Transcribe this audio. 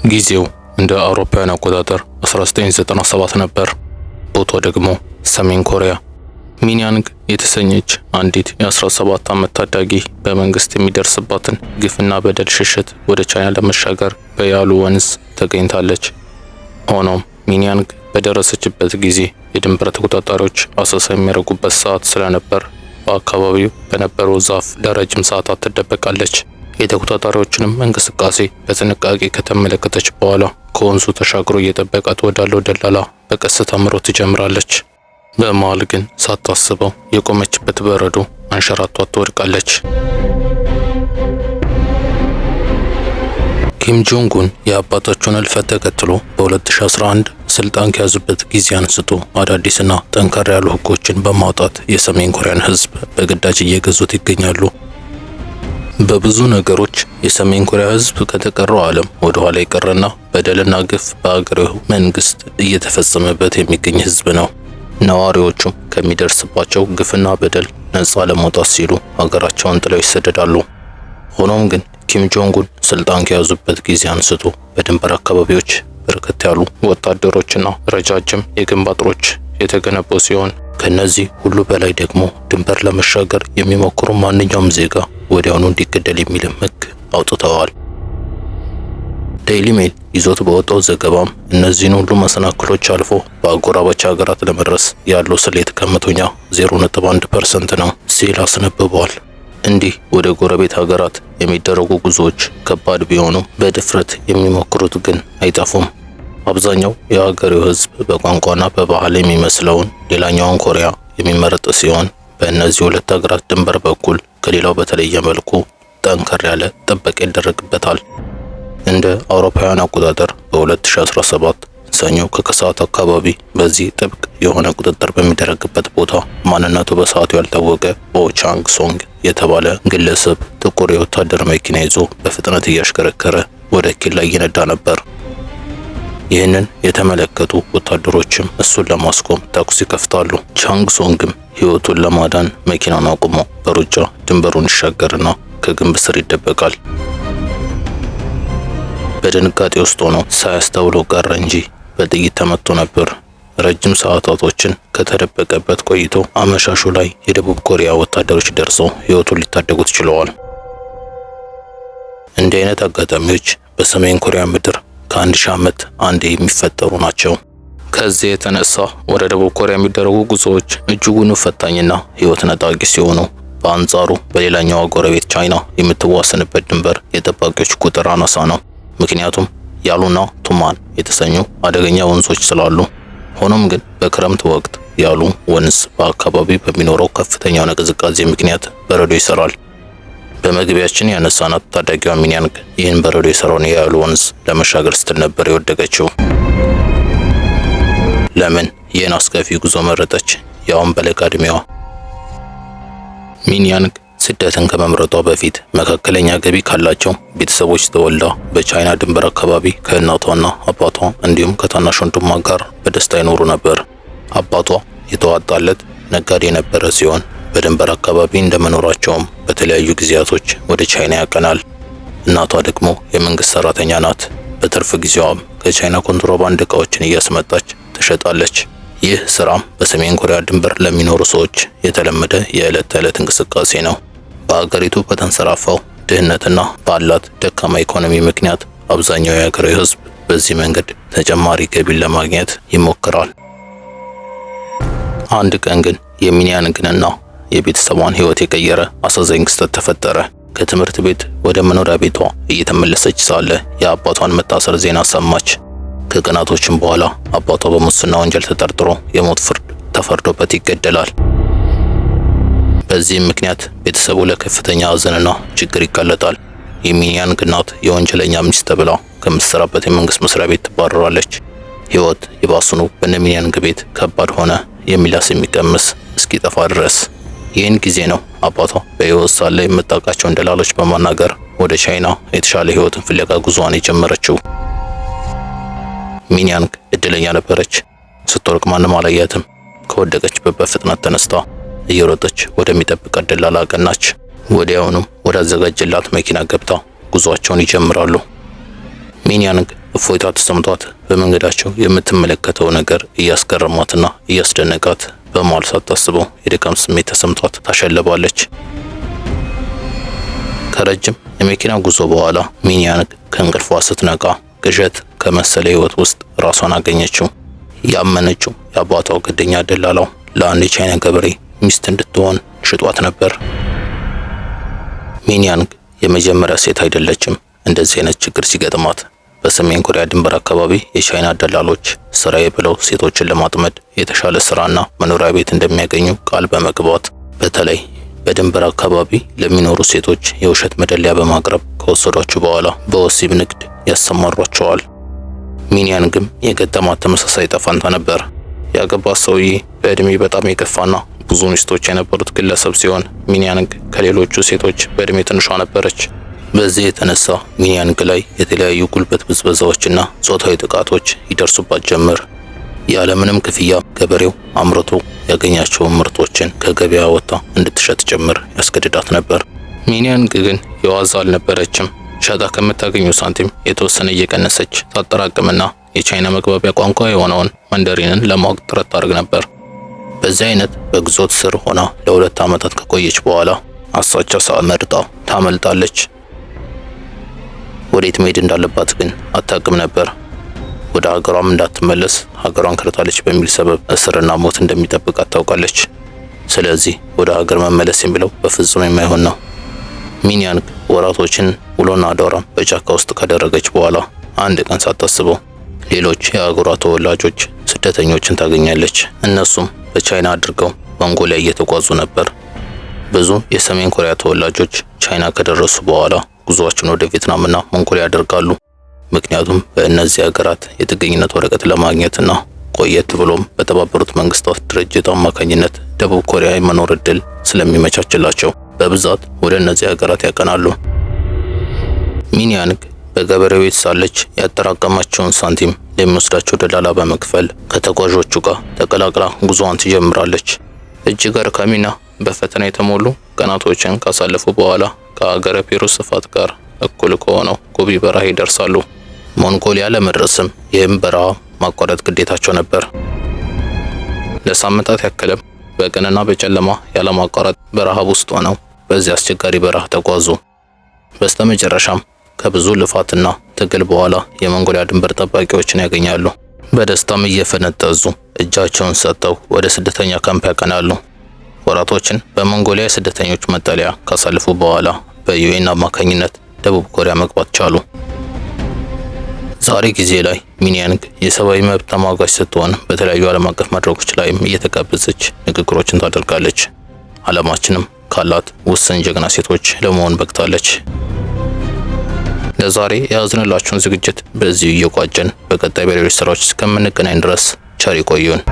ጊዜው እንደ አውሮፓውያን አቆጣጠር 1997 ነበር። ቦታው ደግሞ ሰሜን ኮሪያ። ሚንያንግ የተሰኘች አንዲት የ17 ዓመት ታዳጊ በመንግስት የሚደርስባትን ግፍና በደል ሽሽት ወደ ቻይና ለመሻገር በያሉ ወንዝ ተገኝታለች። ሆኖም ሚንያንግ በደረሰችበት ጊዜ የድንበር ተቆጣጣሪዎች አሰሳ የሚያደርጉበት ሰዓት ስለነበር በአካባቢው በነበረው ዛፍ ለረጅም ሰዓታት ትደበቃለች። የተቆጣጣሪዎችንም እንቅስቃሴ በጥንቃቄ ከተመለከተች በኋላ ከወንዙ ተሻግሮ እየጠበቃት ወዳለው ደላላ በቀስታ መሮጥ ትጀምራለች። በመሃል ግን ሳታስበው የቆመችበት በረዶ አንሸራቷት ትወድቃለች። ኪም ጆንግ ኡን የአባታቸውን ሕልፈት ተከትሎ በ2011 ስልጣን ከያዙበት ጊዜ አንስቶ አዳዲስና ጠንካራ ያሉ ሕጎችን በማውጣት የሰሜን ኮሪያን ሕዝብ በግዳጅ እየገዙት ይገኛሉ። በብዙ ነገሮች የሰሜን ኮሪያ ሕዝብ ከተቀረው ዓለም ወደ ኋላ የቀረና በደልና ግፍ በአገሬው መንግስት እየተፈጸመበት የሚገኝ ሕዝብ ነው። ነዋሪዎቹም ከሚደርስባቸው ግፍና በደል ነፃ ለመውጣት ሲሉ ሀገራቸውን ጥለው ይሰደዳሉ። ሆኖም ግን ኪም ጆንግ ኡን ስልጣን ከያዙበት ጊዜ አንስቶ በድንበር አካባቢዎች በርከት ያሉ ወታደሮችና ረጃጅም የግንብ አጥሮች የተገነቡ ሲሆን ከነዚህ ሁሉ በላይ ደግሞ ድንበር ለመሻገር የሚሞክሩ ማንኛውም ዜጋ ወዲያውኑ እንዲገደል የሚል ሕግ አውጥተዋል። ዴይሊ ሜል ይዞት በወጣው ዘገባም እነዚህን ሁሉ መሰናክሎች አልፎ በአጎራባች ሀገራት ለመድረስ ያለው ስሌት ከመቶኛ 0.1% ነው ሲል አስነብበዋል። እንዲህ ወደ ጎረቤት ሀገራት የሚደረጉ ጉዞዎች ከባድ ቢሆኑም በድፍረት የሚሞክሩት ግን አይጠፉም። አብዛኛው የሀገሬው ሕዝብ በቋንቋና በባህል የሚመስለውን ሌላኛውን ኮሪያ የሚመርጥ ሲሆን በእነዚህ ሁለት ሀገራት ድንበር በኩል ከሌላው በተለየ መልኩ ጠንከር ያለ ጥበቃ ይደረግበታል። እንደ አውሮፓውያን አቆጣጠር በ2017 ሰኞ ከከሰዓት አካባቢ በዚህ ጥብቅ የሆነ ቁጥጥር በሚደረግበት ቦታ ማንነቱ በሰዓቱ ያልታወቀ ኦቻንግ ሶንግ የተባለ ግለሰብ ጥቁር የወታደር መኪና ይዞ በፍጥነት እያሽከረከረ ወደ ኬላ እየነዳ ነበር። ይህንን የተመለከቱ ወታደሮችም እሱን ለማስቆም ተኩስ ይከፍታሉ። ቻንግ ሶንግም ሕይወቱን ለማዳን መኪናውን አቁሞ በሩጫ ድንበሩን ይሻገርና ከግንብ ስር ይደበቃል። በድንጋጤ ውስጥ ሆኖ ሳያስተውለው ቀረ እንጂ በጥይት ተመቶ ነበር። ረጅም ሰዓታቶችን ከተደበቀበት ቆይቶ አመሻሹ ላይ የደቡብ ኮሪያ ወታደሮች ደርሰው ሕይወቱን ሊታደጉት ችለዋል። እንዲህ አይነት አጋጣሚዎች በሰሜን ኮሪያ ምድር ከ1000 ዓመት አንዴ የሚፈጠሩ ናቸው። ከዚህ የተነሳ ወደ ደቡብ ኮሪያ የሚደረጉ ጉዞዎች እጅጉን ፈታኝና ሕይወት ነጣቂ ሲሆኑ፣ በአንጻሩ በሌላኛው ጎረቤት ቻይና የምትዋሰንበት ድንበር የጠባቂዎች ቁጥር አናሳ ነው። ምክንያቱም ያሉና ቱማን የተሰኙ አደገኛ ወንዞች ስላሉ። ሆኖም ግን በክረምት ወቅት ያሉ ወንዝ በአካባቢው በሚኖረው ከፍተኛ ቅዝቃዜ ምክንያት በረዶ ይሰራል። በመግቢያችን ያነሳናት ታዳጊዋ ሚንያንግ ይህን በረዶ የሰራውን ያሉ ወንዝ ለመሻገር ስትል ነበር የወደቀችው። ለምን ይህን አስከፊ ጉዞ መረጠች? ያውም በለጋ ዕድሜዋ። ሚንያንግ ስደትን ከመምረጧ በፊት መካከለኛ ገቢ ካላቸው ቤተሰቦች ተወልዳ በቻይና ድንበር አካባቢ ከእናቷና አባቷ እንዲሁም ከታናሽ ወንድሟ ጋር በደስታ ይኖሩ ነበር። አባቷ የተዋጣለት ነጋዴ የነበረ ሲሆን በድንበር አካባቢ እንደመኖራቸውም በተለያዩ ጊዜያቶች ወደ ቻይና ያቀናል። እናቷ ደግሞ የመንግስት ሰራተኛ ናት። በትርፍ ጊዜዋም ከቻይና ኮንትሮባንድ እቃዎችን እያስመጣች ትሸጣለች። ይህ ስራም በሰሜን ኮሪያ ድንበር ለሚኖሩ ሰዎች የተለመደ የዕለት ተዕለት እንቅስቃሴ ነው። በአገሪቱ በተንሰራፋው ድህነትና ባላት ደካማ ኢኮኖሚ ምክንያት አብዛኛው የሀገሬው ሕዝብ በዚህ መንገድ ተጨማሪ ገቢን ለማግኘት ይሞክራል። አንድ ቀን ግን የሚንያንግንና የቤተሰቧን ሕይወት የቀየረ አሳዛኝ ክስተት ተፈጠረ። ከትምህርት ቤት ወደ መኖሪያ ቤቷ እየተመለሰች ሳለ የአባቷን መታሰር ዜና ሰማች። ከቀናቶችም በኋላ አባቷ በሙስና ወንጀል ተጠርጥሮ የሞት ፍርድ ተፈርዶበት ይገደላል። በዚህም ምክንያት ቤተሰቡ ለከፍተኛ ሐዘንና ችግር ይጋለጣል። የሚንያንግ እናት የወንጀለኛ ሚስት ተብላ ከምትሰራበት የመንግስት መስሪያ ቤት ትባረራለች። ሕይወት ይባሱኑ በሚንያንግ ቤት ከባድ ሆነ፣ የሚላስ የሚቀምስ እስኪጠፋ ድረስ። ይህን ጊዜ ነው አባቷ በሕይወት ሳለ የምታውቃቸውን ደላሎች በማናገር ወደ ቻይና የተሻለ ሕይወትን ፍለጋ ጉዞዋን የጀመረችው። ሚንያንግ እድለኛ ነበረች። ስትወርቅ ማንም አላያትም። ከወደቀችበት በፍጥነት ተነስታ እየሮጠች ወደሚጠብቃት ደላላ አቀናች። ወዲያውኑም ወደ አዘጋጀላት መኪና ገብታ ጉዟቸውን ይጀምራሉ። ሚንያንግ እፎይታ ተሰምቷት በመንገዳቸው የምትመለከተው ነገር እያስገረማትና እያስደነቃት በመዋል ሳታስበው የድካም ስሜት ተሰምቷት ታሸልባለች። ከረጅም የመኪና ጉዞ በኋላ ሚንያንግ ከእንቅልፏ ስትነቃ ቅዠት ከመሰለ ህይወት ውስጥ ራሷን አገኘችው። ያመነችው የአባቷ ጓደኛ ደላላው ለአንድ የቻይና ገበሬ ሚስት እንድትሆን ሽጧት ነበር። ሚንያንግ የመጀመሪያ ሴት አይደለችም እንደዚህ አይነት ችግር ሲገጥማት። በሰሜን ኮሪያ ድንበር አካባቢ የቻይና ደላሎች ስራዬ ብለው ሴቶችን ለማጥመድ የተሻለ ስራና መኖሪያ ቤት እንደሚያገኙ ቃል በመግባት በተለይ በድንበር አካባቢ ለሚኖሩ ሴቶች የውሸት መደለያ በማቅረብ ከወሰዷቸው በኋላ በወሲብ ንግድ ያሰማሯቸዋል። ሚንያንግም የገጠማት ተመሳሳይ ጠፋንታ ነበር። ያገባት ሰውዬ በእድሜ በጣም የገፋና ብዙ ሚስቶች የነበሩት ግለሰብ ሲሆን ሚንያንግ ከሌሎቹ ሴቶች በእድሜ ትንሿ ነበረች። በዚህ የተነሳ ሚንያንግ ላይ የተለያዩ ጉልበት ብዝበዛዎችና ጾታዊ ጥቃቶች ይደርሱባት ጀመር። ያለምንም ክፍያ ገበሬው አምርቶ ያገኛቸውን ምርቶችን ከገበያ ወጣ እንድትሸጥ ጭምር ያስገድዳት ነበር። ሚንያንግ ግን የዋዛ አልነበረችም። ሸጣ ከምታገኘው ሳንቲም የተወሰነ እየቀነሰች ታጠራቅምና የቻይና መግባቢያ ቋንቋ የሆነውን መንደሪንን ለማወቅ ጥረት ታደርግ ነበር። በዚህ አይነት በግዞት ስር ሆና ለ2 ዓመታት ከቆየች በኋላ አሳቻ ሰዓት መርጣ ታመልጣለች። ወዴት መሄድ እንዳለባት ግን አታውቅም ነበር። ወደ ሀገሯም እንዳትመለስ ሀገሯን ከርታለች በሚል ሰበብ እስርና ሞት እንደሚጠብቃት ታውቃለች። ስለዚህ ወደ ሀገር መመለስ የሚለው በፍጹም የማይሆን ነው። ሚንያንግ ወራቶችን ውሎና አዳሯን በጫካ ውስጥ ካደረገች በኋላ አንድ ቀን ሳታስበው ሌሎች የአገሯ ተወላጆች ስደተኞችን ታገኛለች። እነሱም በቻይና አድርገው መንጎሊያ እየተጓዙ ነበር። ብዙ የሰሜን ኮሪያ ተወላጆች ቻይና ከደረሱ በኋላ ጉዞአቸውን ወደ ቪየትናምና መንጎሊያ ያደርጋሉ። ምክንያቱም በእነዚህ ሀገራት የጥገኝነት ወረቀት ለማግኘትና ቆየት ብሎም በተባበሩት መንግስታት ድርጅት አማካኝነት ደቡብ ኮሪያ የመኖር እድል ስለሚመቻችላቸው በብዛት ወደ እነዚህ ሀገራት ያቀናሉ። ሚንያንግ በገበሬው ቤት ሳለች ያጠራቀማቸውን ሳንቲም ለሚወስዳቸው ደላላ በመክፈል ከተጓዦቹ ጋር ተቀላቅላ ጉዞዋን ትጀምራለች። እጅግ አድካሚና በፈተና የተሞሉ ቀናቶችን ካሳለፉ በኋላ ከሀገረ ፔሩ ስፋት ጋር እኩል ከሆነው ጎቢ በረሃ ይደርሳሉ። ሞንጎሊያ ለመድረስም ይህም በረሃ ማቋረጥ ግዴታቸው ነበር። ለሳምንታት ያክልም በቀንና በጨለማ ያለማቋረጥ በረሃብ ውስጥ ሆነው በዚህ አስቸጋሪ በረሃ ተጓዙ። በስተመጨረሻም ከብዙ ልፋትና ትግል በኋላ የሞንጎሊያ ድንበር ጠባቂዎችን ያገኛሉ። በደስታም እየፈነጠዙ እጃቸውን ሰጥተው ወደ ስደተኛ ካምፕ ያቀናሉ። ወራቶችን በሞንጎሊያ የስደተኞች መጠለያ ካሳለፉ በኋላ በዩኤን አማካኝነት ደቡብ ኮሪያ መግባት ቻሉ። ዛሬ ጊዜ ላይ ሚንያንግ የሰብአዊ መብት ተሟጋች ስትሆን በተለያዩ ዓለም አቀፍ መድረኮች ላይም እየተጋበዘች ንግግሮችን ታደርጋለች። ዓለማችንም ካላት ውስን ጀግና ሴቶች ለመሆን በቅታለች። ለዛሬ የያዝንላችሁን ዝግጅት በዚሁ እየቋጨን በቀጣይ በሌሎች ስራዎች እስከምንገናኝ ድረስ ቸር ይቆዩን።